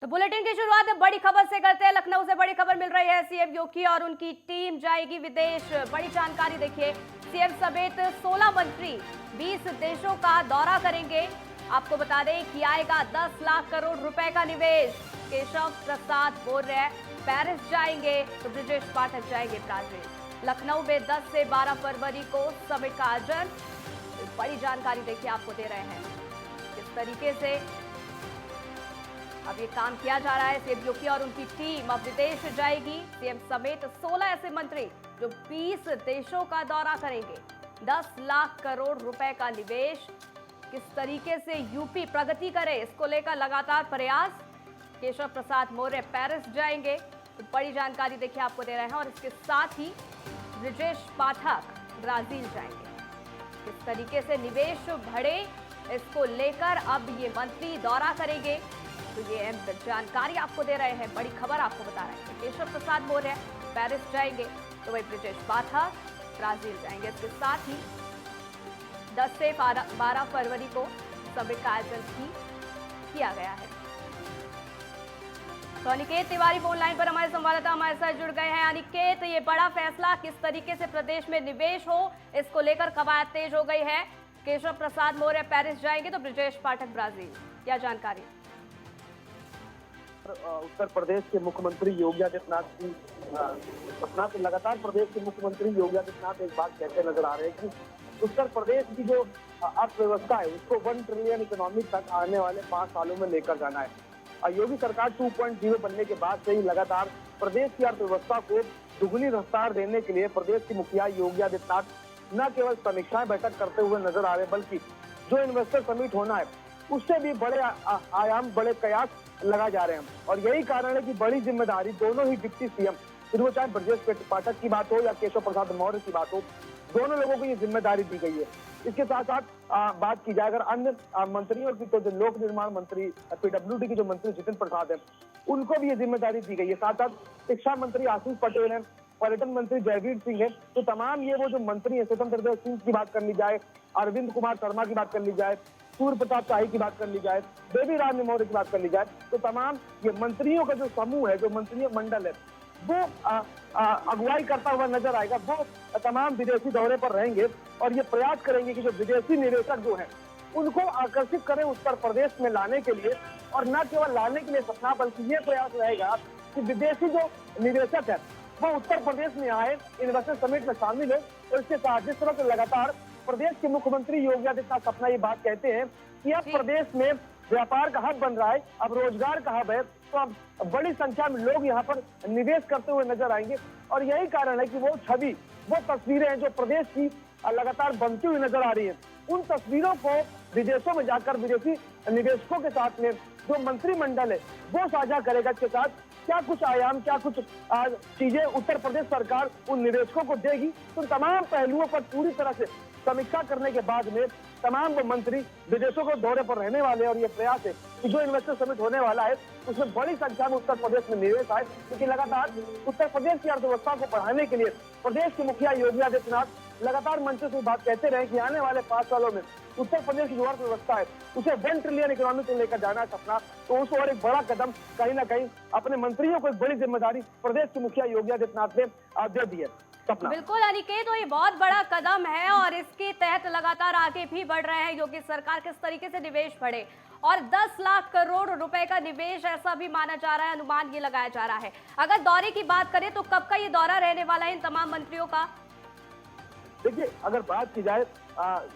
तो बुलेटिन की शुरुआत बड़ी खबर से करते हैं। लखनऊ से बड़ी खबर मिल रही है। सीएम योगी और उनकी टीम जाएगी विदेश। बड़ी जानकारी देखिए। सीएम समेत 16 मंत्री 20 देशों का दौरा करेंगे। आपको बता दें कि आएगा 10 लाख करोड़ रुपए का निवेश। केशव प्रसाद मौर्य पेरिस जाएंगे तो ब्रजेश पाठक जाएंगे ब्राजील। लखनऊ में 10 से 12 फरवरी को समिट का आयोजन। बड़ी जानकारी देखिए आपको दे रहे हैं किस तरीके से अब ये काम किया जा रहा है। सीएम योगी और उनकी टीम अब विदेश जाएगी। सीएम समेत 16 ऐसे मंत्री जो 20 देशों का दौरा करेंगे। 10 लाख करोड़ रुपए का निवेश। किस तरीके से यूपी प्रगति करे इसको लेकर लगातार प्रयास। केशव प्रसाद मौर्य पेरिस जाएंगे तो बड़ी जानकारी देखिए आपको दे रहे हैं। और इसके साथ ही ब्रजेश पाठक ब्राजील जाएंगे। किस तरीके से निवेश बढ़े इसको लेकर अब ये मंत्री दौरा करेंगे तो ये जानकारी आपको दे रहे हैं। बड़ी खबर आपको बता रहे हैं। केशव प्रसाद मौर्य पेरिस जाएंगे तो वही ब्रजेश पाठक ब्राजील जाएंगे। इसके साथ ही 10 से 12 फरवरी को समिट का आयोजन भी किया गया है। तो अनिकेत तिवारी फोन लाइन पर हमारे संवाददाता हमारे साथ जुड़ गए हैं। अनिकेत, ये बड़ा फैसला किस तरीके से प्रदेश में निवेश हो इसको लेकर कवायद तेज हो गई है। केशव प्रसाद मौर्य पेरिस जाएंगे तो ब्रजेश पाठक ब्राजील, क्या जानकारी? उत्तर प्रदेश के मुख्यमंत्री योगी आदित्यनाथ की लगातार प्रदेश के मुख्यमंत्री योगी आदित्यनाथ एक बात कहते नजर आ रहे हैं कि उत्तर प्रदेश की जो अर्थव्यवस्था है उसको 1 ट्रिलियन इकोनॉमी तक आने वाले 5 सालों में लेकर जाना है। योगी सरकार 2.0 बनने के बाद से ही लगातार प्रदेश की अर्थव्यवस्था को दुगनी रफ्तार देने के लिए प्रदेश के मुखिया योगी आदित्यनाथ न केवल समीक्षाएं बैठक करते हुए नजर आ रहे बल्कि जो इन्वेस्टर समिट होना है उससे भी बड़े आयाम बड़े कयास लगा जा रहे हैं। और यही कारण है कि बड़ी जिम्मेदारी दोनों ही डिप्टी सीएम, फिर वो चाहे ब्रजेश पाठक की बात हो या केशव प्रसाद मौर्य की बात हो, दोनों लोगों को ये जिम्मेदारी दी गई है। इसके साथ साथ बात की जाए अगर अन्य मंत्रियों की तो जो लोक निर्माण मंत्री पीडब्ल्यूडी के जो मंत्री जितिन प्रसाद है उनको भी ये जिम्मेदारी दी गई है। साथ साथ शिक्षा मंत्री आशीष पटेल है, पर्यटन मंत्री जयवीर सिंह है। तो तमाम ये वो जो मंत्री है, स्वतंत्र देव सिंह की बात कर ली जाए, अरविंद कुमार शर्मा की बात कर ली जाए, सूर्य प्रताप शाही की बात कर ली जाए, बेबी रानी मौर्य की बात कर ली जाए, तो तमाम ये मंत्रियों का जो समूह है, जो मंत्रियों मंडल है, वो अगुवाई करता हुआ नजर आएगा। वो तमाम विदेशी दौरे पर रहेंगे और ये प्रयास करेंगे कि जो विदेशी निवेशक जो हैं उनको आकर्षित करें उत्तर प्रदेश में लाने के लिए। और न केवल लाने के लिए सपना बल्कि ये प्रयास रहेगा कि विदेशी जो निवेशक है वो उत्तर प्रदेश में आए, इन्वेस्टर समिट में शामिल हो। और इसके साथ जिस तरह से लगातार प्रदेश के मुख्यमंत्री योगी आदित्यनाथ अपना ये बात कहते हैं कि अब प्रदेश में व्यापार का हब बन रहा है, अब रोजगार का हब है, तो अब बड़ी संख्या में लोग यहाँ पर निवेश करते हुए नजर आएंगे। और यही कारण है कि वो छवि, वो तस्वीरें हैं जो प्रदेश की लगातार बनती हुई नजर आ रही है। उन तस्वीरों को विदेशों में जाकर विदेशी निवेशकों के साथ में जो मंत्रिमंडल है वो साझा करेगा। इसके साथ क्या कुछ आयाम, क्या कुछ चीजें उत्तर प्रदेश सरकार उन निवेशकों को देगी, तो तमाम पहलुओं पर पूरी तरह से समीक्षा करने के बाद में तमाम वो मंत्री विदेशों को दौरे पर रहने वाले। और ये प्रयास है कि जो इन्वेस्टर समिट होने वाला है उसमें बड़ी संख्या में उत्तर प्रदेश में निवेश आए, क्योंकि लगातार उत्तर प्रदेश की अर्थव्यवस्था को बढ़ाने के लिए प्रदेश के मुखिया योगी आदित्यनाथ लगातार मंच से बात कहते रहे कि आने वाले 5 सालों में उत्तर प्रदेश की जो अर्थव्यवस्था है उसे 1 ट्रिलियन इकोनॉमी को लेकर जाना है सपना। तो उसको और एक बड़ा कदम कहीं ना कहीं अपने मंत्रियों को एक बड़ी जिम्मेदारी प्रदेश के मुखिया योगी आदित्यनाथ ने दे दी है। बिल्कुल अनिकेत, तो ये बहुत बड़ा कदम है और इसके तहत लगातार आगे भी बढ़ रहे हैं योगी सरकार। किस तरीके से निवेश बढ़े और 10 लाख करोड़ रुपए का निवेश ऐसा भी माना जा रहा है, अनुमान ये लगाया जा रहा है। अगर दौरे की बात करें तो कब का ये दौरा रहने वाला है इन तमाम मंत्रियों का? देखिए, अगर बात की जाए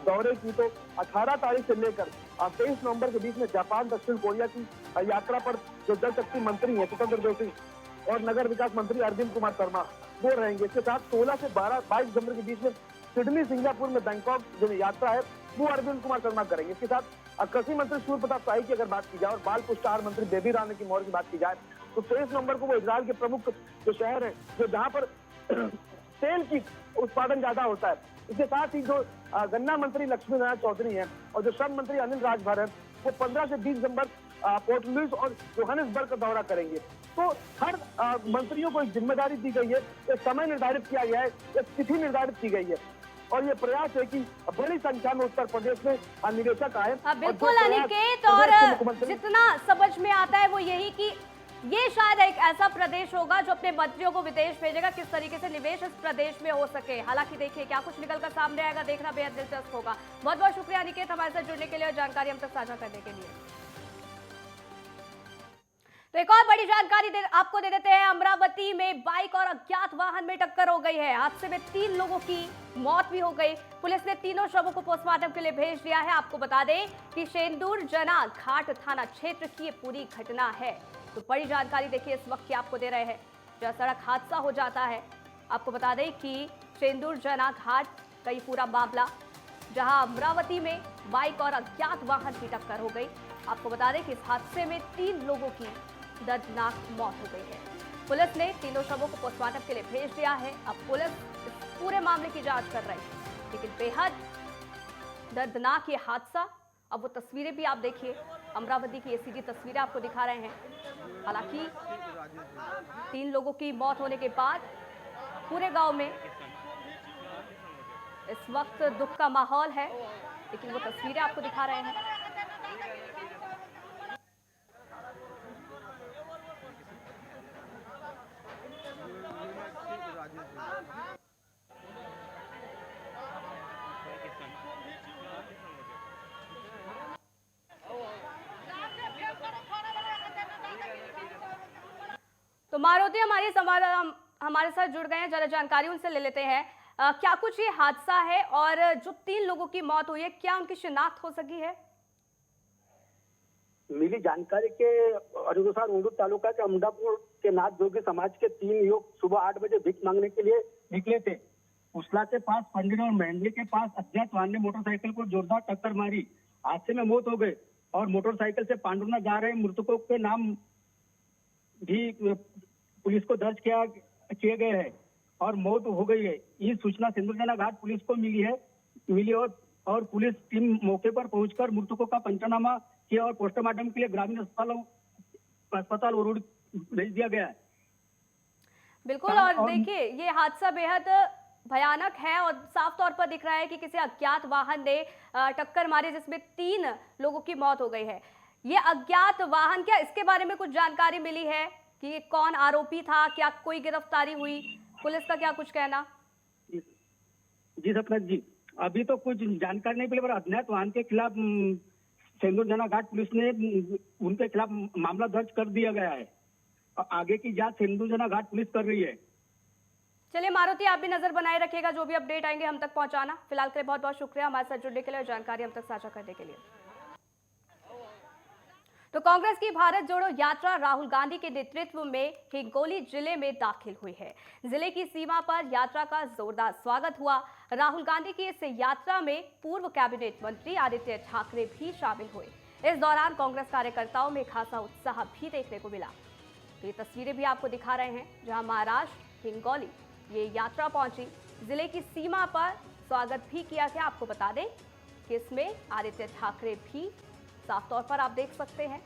दौरे की तो 18 तारीख से लेकर 23 नवंबर के बीच में जापान, दक्षिण कोरिया की यात्रा पर जो जल शक्ति मंत्री है स्वतंत्र देव सिंह और नगर विकास मंत्री अरविंद कुमार शर्मा वो रहेंगे। इसके साथ 16 से 22 दिसंबर के बीच में सिडनी, सिंगापुर में बैंकॉक जो यात्रा है वो अरविंद कुमार शर्मा करेंगे। इसके साथ कृषि मंत्री सूर्य प्रताप शाही की अगर बात की जाए और बाल पुष्टाहार मंत्री बेबी रानी की मौर्य की बात की जाए तो 23 नवंबर को वो इजराइल के प्रमुख जो शहर है जो जहाँ पर तेल की उत्पादन ज्यादा होता है। इसके साथ ही जो गन्ना मंत्री लक्ष्मी नारायण चौधरी हैं और जो श्रम मंत्री अनिल राजभर हैं वो 15 से 20 दिसंबर पोर्ट लुइस और जोहानिसबर्ग का दौरा करेंगे। तो हर मंत्रियों को एक जिम्मेदारी दी गई है, एक समय निर्धारित किया गया है, एक तिथि निर्धारित की गई है। और ये प्रयास है कि बड़ी संख्या में उत्तर प्रदेश में निवेशक आए। बिल्कुल अनिकेत, और जितना समझ में आता है वो यही कि ये शायद एक ऐसा प्रदेश होगा जो अपने मंत्रियों को विदेश भेजेगा, किस तरीके से निवेश इस प्रदेश में हो सके। हालांकि देखिए क्या कुछ निकलकर सामने आएगा, देखना बेहद दिलचस्प होगा। बहुत बहुत शुक्रिया अनिकेत हमारे साथ जुड़ने के लिए और जानकारी हम तक साझा करने के लिए। तो एक और बड़ी जानकारी आपको दे देते हैं। अमरावती में बाइक और अज्ञात वाहन में टक्कर हो गई है। हादसे में 3 लोगों की मौत भी हो गई। पुलिस ने तीनों शवों को पोस्टमार्टम के लिए भेज दिया है। आपको बता दें कि शेंदूर जना घाट थाना क्षेत्र की ये पूरी घटना है। तो बड़ी जानकारी देखिए इस वक्त की आपको दे रहे हैं। जब सड़क हादसा हो जाता है, आपको बता दें कि शेंदूर जना घाट का ये पूरा मामला, जहां अमरावती में बाइक और अज्ञात वाहन की टक्कर हो गई। आपको बता दें कि इस हादसे में 3 लोगों की दर्दनाक मौत हो गई है। पुलिस ने तीनों शवों को पोस्टमार्टम के लिए भेज दिया है। अब पुलिस इस पूरे मामले की जांच कर रही है। लेकिन बेहद दर्दनाक ये हादसा, अब वो तस्वीरें भी आप देखिए, अमरावती की ये सीधी तस्वीरें आपको दिखा रहे हैं। हालांकि 3 लोगों की मौत होने के बाद पूरे गांव में इस वक्त दुख का माहौल है, लेकिन वो तस्वीरें आपको दिखा रहे हैं। तो मारुति हमारे साथ जुड़ गए हैं, जरा जानकारी उनसे ले लेते हैं। क्या कुछ ये हादसा है और जो 3 लोगों की मौत हुई है, क्या उनकी शिनाख्त हो सकी है? मिली जानकारी के अनुसार उंडूर तालुका के अमदापुर के नाथ जोगी समाज के 3 युवक सुबह 8 बजे भीख मांगने के लिए निकले थे। उसला के पास पंडित और मेहंदी के पास अज्ञात वाहन ने मोटरसाइकिल को जोरदार टक्कर मारी। हादसे में मौत हो गई और मोटरसाइकिल से पांडुरना जा रहे मृतकों के नाम भी पुलिस को दर्ज किए गए हैं और मौत हो गई है। ये सूचना शेंदूरजना घाट पुलिस को मिली और पुलिस टीम मौके पर पहुंचकर मृतकों का पंचनामा किया और पोस्टमार्टम के लिए ग्रामीण अस्पताल उरुड़ भेज दिया गया है। बिल्कुल, और देखिए ये हादसा बेहद भयानक है और साफ तौर पर दिख रहा है कि किसी अज्ञात वाहन ने टक्कर मारी, जिसमें 3 लोगों की मौत हो गई है। ये अज्ञात वाहन, क्या इसके बारे में कुछ जानकारी मिली है कि कौन आरोपी था, क्या कोई गिरफ्तारी हुई, पुलिस का क्या कुछ कहना? जी सपना जी, अभी तो कुछ जानकारी नहीं मिली, पर अज्ञात वाहन के खिलाफ शेंदूरजना घाट पुलिस ने उनके खिलाफ मामला दर्ज कर दिया गया है और आगे की जांच शेंदूरजना घाट पुलिस कर रही है। चलिए मारुति, आप भी नजर बनाए रखिएगा, जो भी अपडेट आएंगे हम तक पहुंचाना। फिलहाल के लिए बहुत बहुत शुक्रिया हमारे साथ जुड़ने के लिए और जानकारी हम तक साझा करने के लिए। तो कांग्रेस की भारत जोड़ो यात्रा राहुल गांधी के नेतृत्व में हिंगोली जिले में दाखिल हुई है। जिले की सीमा पर यात्रा का जोरदार स्वागत हुआ। राहुल गांधी की इस यात्रा में पूर्व कैबिनेट मंत्री आदित्य ठाकरे भी शामिल हुए। इस दौरान कांग्रेस कार्यकर्ताओं में खासा उत्साह भी देखने को मिला। तो ये तस्वीरें भी आपको दिखा रहे हैं, जहां महाराष्ट्र हिंगोली ये यात्रा पहुंची। जिले की सीमा पर स्वागत भी किया गया। आपको बता दें कि इसमें आदित्य ठाकरे भी साफ तौर पर आप देख सकते हैं।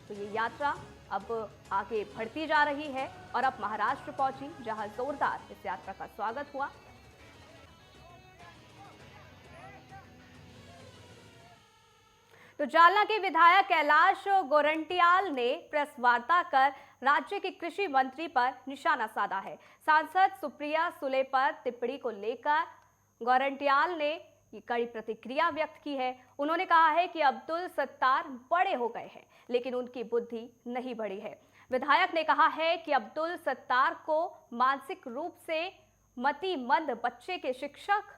तो ये यात्रा अब आगे बढ़ती जा रही है और अब महाराष्ट्र पहुंची, जहां जोरदार इस यात्रा का स्वागत हुआ। तो जालना के विधायक कैलाश गोरंटियाल ने प्रेस वार्ता कर राज्य के कृषि मंत्री पर निशाना साधा है। सांसद सुप्रिया सुले पर टिप्पणी को लेकर गोरंटियाल ने ये कड़ी प्रतिक्रिया व्यक्त की है। उन्होंने कहा है कि अब्दुल सत्तार बड़े हो गए हैं, लेकिन उनकी बुद्धि नहीं बढ़ी है। विधायक ने कहा है कि अब्दुल सत्तार को मानसिक रूप से मतिमंद बच्चे के शिक्षक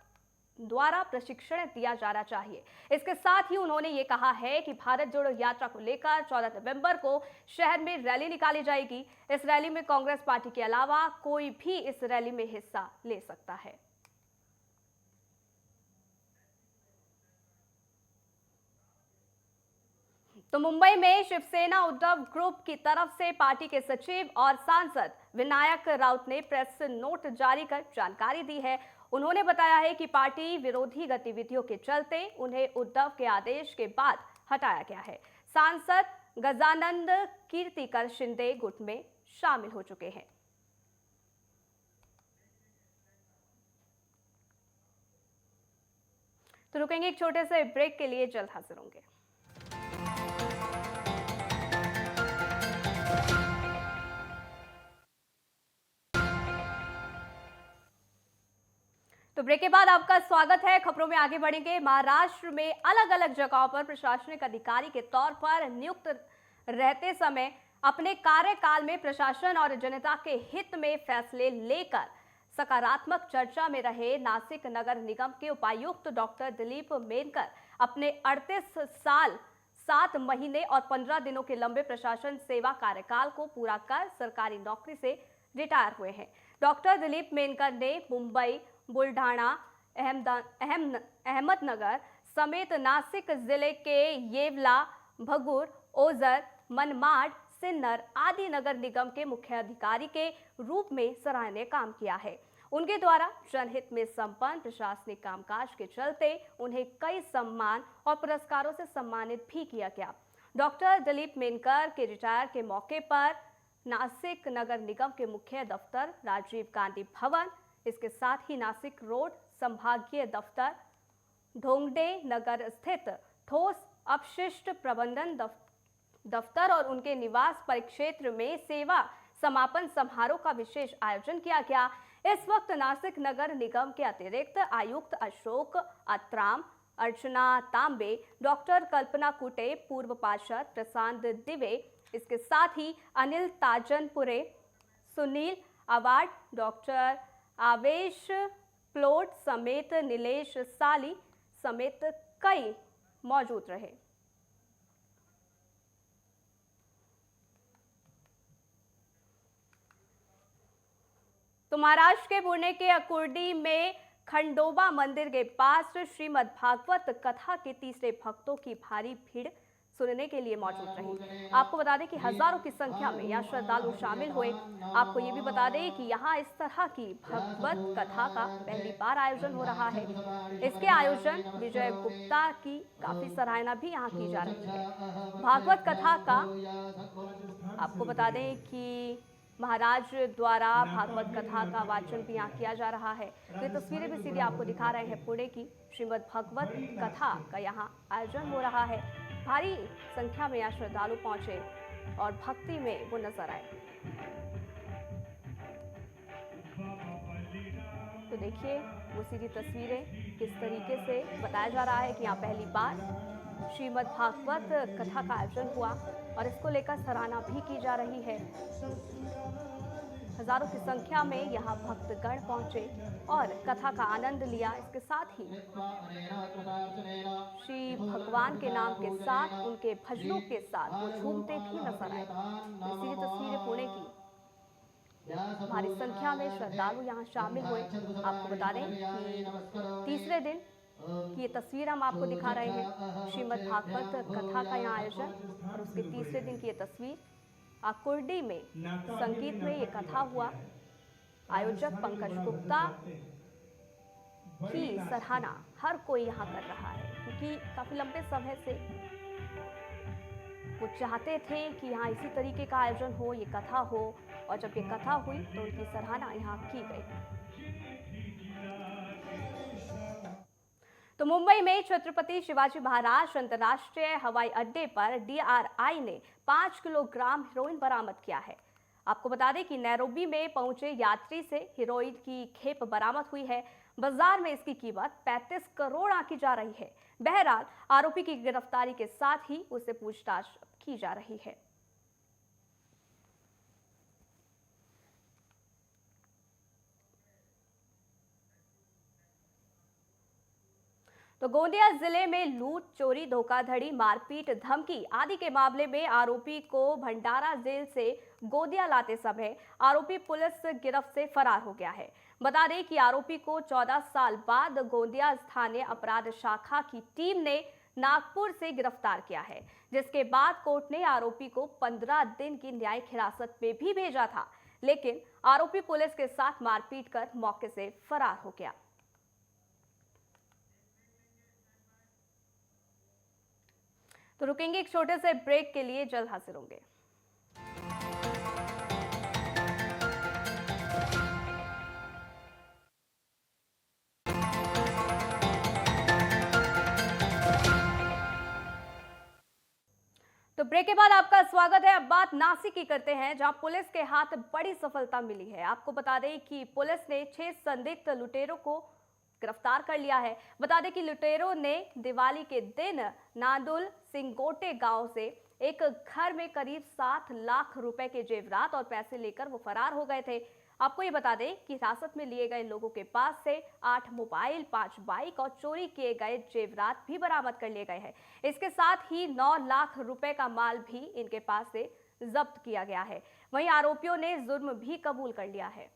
द्वारा प्रशिक्षण दिया जाना चाहिए। इसके साथ ही उन्होंने ये कहा है कि भारत जोड़ो यात्रा को लेकर 14 नवंबर को शहर में रैली निकाली जाएगी। इस रैली में कांग्रेस पार्टी के अलावा कोई भी इस रैली में हिस्सा ले सकता है। तो मुंबई में शिवसेना उद्धव ग्रुप की तरफ से पार्टी के सचिव और सांसद विनायक राउत ने प्रेस नोट जारी कर जानकारी दी है। उन्होंने बताया है कि पार्टी विरोधी गतिविधियों के चलते उन्हें उद्धव के आदेश के बाद हटाया गया है। सांसद गजानंद कीर्तिकर शिंदे गुट में शामिल हो चुके हैं। तो रुकेंगे एक छोटे से ब्रेक के लिए, जल्द हाजिर होंगे। तो ब्रेक के बाद आपका स्वागत है। खबरों में आगे बढ़ेंगे। महाराष्ट्र में अलग अलग जगहों पर प्रशासनिक अधिकारी के तौर पर नियुक्त रहते समय अपने कार्यकाल में प्रशासन और जनता के हित में फैसले लेकर सकारात्मक चर्चा में रहे नासिक नगर निगम के उपायुक्त डॉक्टर दिलीप मेनकर अपने 38 साल 7 महीने और 15 दिनों के लंबे प्रशासन सेवा कार्यकाल को पूरा कर सरकारी नौकरी से रिटायर हुए हैं। डॉक्टर दिलीप मेनकर ने मुंबई, बुल्ढाणा, अहमदनगर समेत नासिक जिले के येवला, भगूर, ओझर, मनमाड, सिन्नर आदि नगर निगम के मुख्य अधिकारी के रूप में सराहनीय काम किया है। उनके द्वारा जनहित में संपन्न प्रशासनिक कामकाज के चलते उन्हें कई सम्मान और पुरस्कारों से सम्मानित भी किया गया। डॉक्टर दिलीप मेनकर के रिटायर के मौके पर नासिक नगर निगम के मुख्य दफ्तर राजीव गांधी भवन, इसके साथ ही नासिक रोड संभागीय दफ्तर, ढोंगडे नगर स्थित ठोस अपशिष्ट प्रबंधन दफ्तर और उनके निवास परिक्षेत्र में सेवा समापन समारोह का विशेष आयोजन किया गया। इस वक्त नासिक नगर निगम के अतिरिक्त आयुक्त अशोक अत्राम, अर्चना तांबे, डॉक्टर कल्पना कुटे, पूर्व पार्षद प्रशांत दिवे, इसके साथ ही अनिल ताजनपुरे, सुनील अवार्ड, डॉक्टर आवेश प्लोट समेत नीलेश साली समेत कई मौजूद रहे। तो महाराष्ट्र के पुणे के अकुर्डी में खंडोबा मंदिर के पास श्रीमद् भागवत कथा के तीसरे भक्तों की भारी भीड़ सुनने के लिए मौजूद रही। आपको बता दें कि हजारों की संख्या में यहाँ श्रद्धालु शामिल हुए। आपको ये भी बता दें कि यहाँ इस तरह की भगवत कथा का पहली बार आयोजन हो रहा है। इसके आयोजन विजय गुप्ता की काफी सराहना भी यहाँ की जा रही है। भागवत कथा का आपको बता दें कि महाराज द्वारा भागवत कथा का वाचन भी यहाँ किया जा रहा है। तो ये तस्वीरें भी सीधे आपको दिखा रहे हैं पुणे की। श्रीमद् भागवत कथा का यहाँ आयोजन हो रहा है। भारी संख्या में यहाँ श्रद्धालु पहुंचे और भक्ति में वो नजर आए। तो देखिए वो सीधी तस्वीरें, किस तरीके से बताया जा रहा है कि यहाँ पहली बार श्रीमद् भागवत कथा का आयोजन हुआ और इसको लेकर सराहना भी की जा रही है। हजारों की संख्या में यहाँ भक्तगण पहुंचे और कथा का आनंद लिया। इसके साथ ही श्री भगवान के नाम के साथ उनके भजनों के साथ वो झूमते भी नजर आए। इसी तस्वीरें पुणे की भारी संख्या में श्रद्धालु यहाँ शामिल हुए। आपको बता दें कि तीसरे दिन की ये तस्वीर हम आपको दिखा रहे हैं। श्रीमद् भागवत कथा का यहाँ आयोजन और उसके तीसरे दिन की ये तस्वीर। अकुर्डी में संगीत में ये कथा हुआ। आयोजक पंकज गुप्ता की सराहना हर कोई यहाँ कर रहा है, क्योंकि काफी लंबे समय से वो चाहते थे कि यहाँ इसी तरीके का आयोजन हो, ये कथा हो, और जब ये कथा हुई तो उनकी सराहना यहाँ की गई। तो मुंबई में छत्रपति शिवाजी महाराज अंतर्राष्ट्रीय हवाई अड्डे पर DRI ने 5 किलोग्राम हेरोइन बरामद किया है। आपको बता दें कि नैरोबी में पहुंचे यात्री से हेरोइन की खेप बरामद हुई है। बाजार में इसकी कीमत 35 करोड़ आंकी जा रही है। बहरहाल आरोपी की गिरफ्तारी के साथ ही उससे पूछताछ की जा रही है। तो गोंदिया जिले में लूट, चोरी, धोखाधड़ी, मारपीट, धमकी आदि के मामले में आरोपी को भंडारा जेल से गोंदिया लाते समय आरोपी पुलिस गिरफ्त से फरार हो गया है। बता दें कि आरोपी को 14 साल बाद गोंदिया स्थानीय अपराध शाखा की टीम ने नागपुर से गिरफ्तार किया है, जिसके बाद कोर्ट ने आरोपी को 15 दिन की न्यायिक हिरासत में भी भेजा था, लेकिन आरोपी पुलिस के साथ मारपीट कर मौके से फरार हो गया। तो रुकेंगे एक छोटे से ब्रेक के लिए, जल्द हाजिर होंगे। ब्रेक के बाद आपका स्वागत है। अब बात नासिक की करते हैं, जहां पुलिस के हाथ बड़ी सफलता मिली है। आपको बता दें कि पुलिस ने 6 संदिग्ध लुटेरों को गिरफ्तार कर लिया है। बता दें कि लुटेरों ने दिवाली के दिन नांदुल सिंगोटे गांव से एक घर में करीब 7 लाख रुपए के जेवरात और पैसे लेकर वो फरार हो गए थे। आपको ये बता दें कि हिरासत में लिए गए लोगों के पास से 8 मोबाइल, 5 बाइक और चोरी किए गए जेवरात भी बरामद कर लिए गए हैं। इसके साथ ही 9 लाख रुपए का माल भी इनके पास से जब्त किया गया है। वहीं आरोपियों ने जुर्म भी कबूल कर लिया है।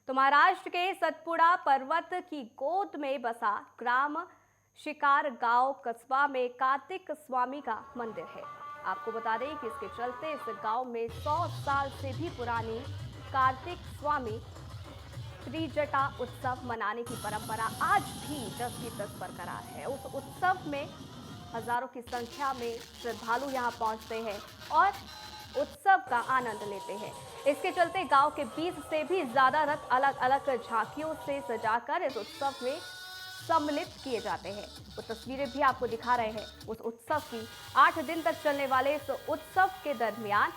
तो महाराष्ट्र के सतपुड़ा पर्वत की गोद में बसा ग्राम शिकार गांव कस्बा में कार्तिक स्वामी का मंदिर है। आपको बता दें कि इसके चलते इस गांव में 100 साल से भी पुरानी कार्तिक स्वामी त्रिजटा उत्सव मनाने की परंपरा आज भी जस की तस बरकरार है। उस उत्सव में हजारों की संख्या में श्रद्धालु यहां पहुंचते हैं और उत्सव का आनंद लेते हैं। इसके चलते गांव के 20 से भी ज्यादा रथ अलग अलग झांकियों से सजाकर इस उत्सव में सम्मिलित किए जाते हैं। वो तस्वीरें भी आपको दिखा रहे हैं उस उत्सव की। 8 दिन तक चलने वाले इस उत्सव के दरमियान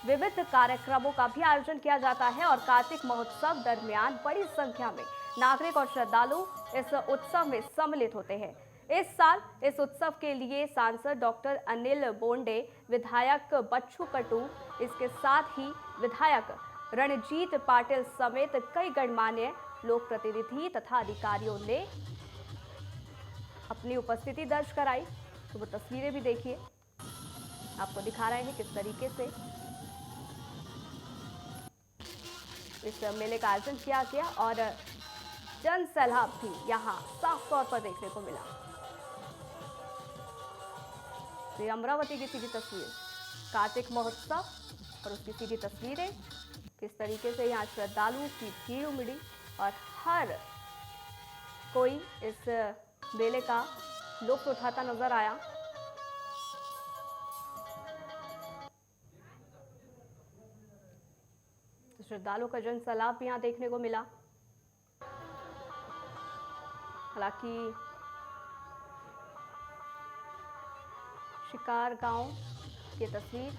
विविध कार्यक्रमों का भी आयोजन किया जाता है और कार्तिक महोत्सव दरमियान बड़ी संख्या में नागरिक और श्रद्धालु इस उत्सव में सम्मिलित होते हैं। इस साल इस उत्सव के लिए सांसद डॉक्टर अनिल बोंडे, विधायक बच्चू कटू, इसके साथ ही विधायक रणजीत पाटिल समेत कई गणमान्य लोक प्रतिनिधि तथा अधिकारियों ने अपनी उपस्थिति दर्ज कराई। तो वो तस्वीरें भी देखिए, आपको दिखा रहे हैं किस तरीके से इस मेले का आयोजन किया गया और जन सैलाब भी यहाँ साफ तौर पर देखने को मिला। तो अमरावती की सीधी तस्वीर, कार्तिक महोत्सव और उसकी सीधी तस्वीरें, किस तरीके से यहाँ श्रद्धालुओं की भीड़ उमड़ी और हर कोई इस मेले का लुत्फ उठाता नजर आया। तो श्रद्धालुओं का जन सैलाब भी यहाँ देखने को मिला। हालांकि शिकार गांव की तस्वीर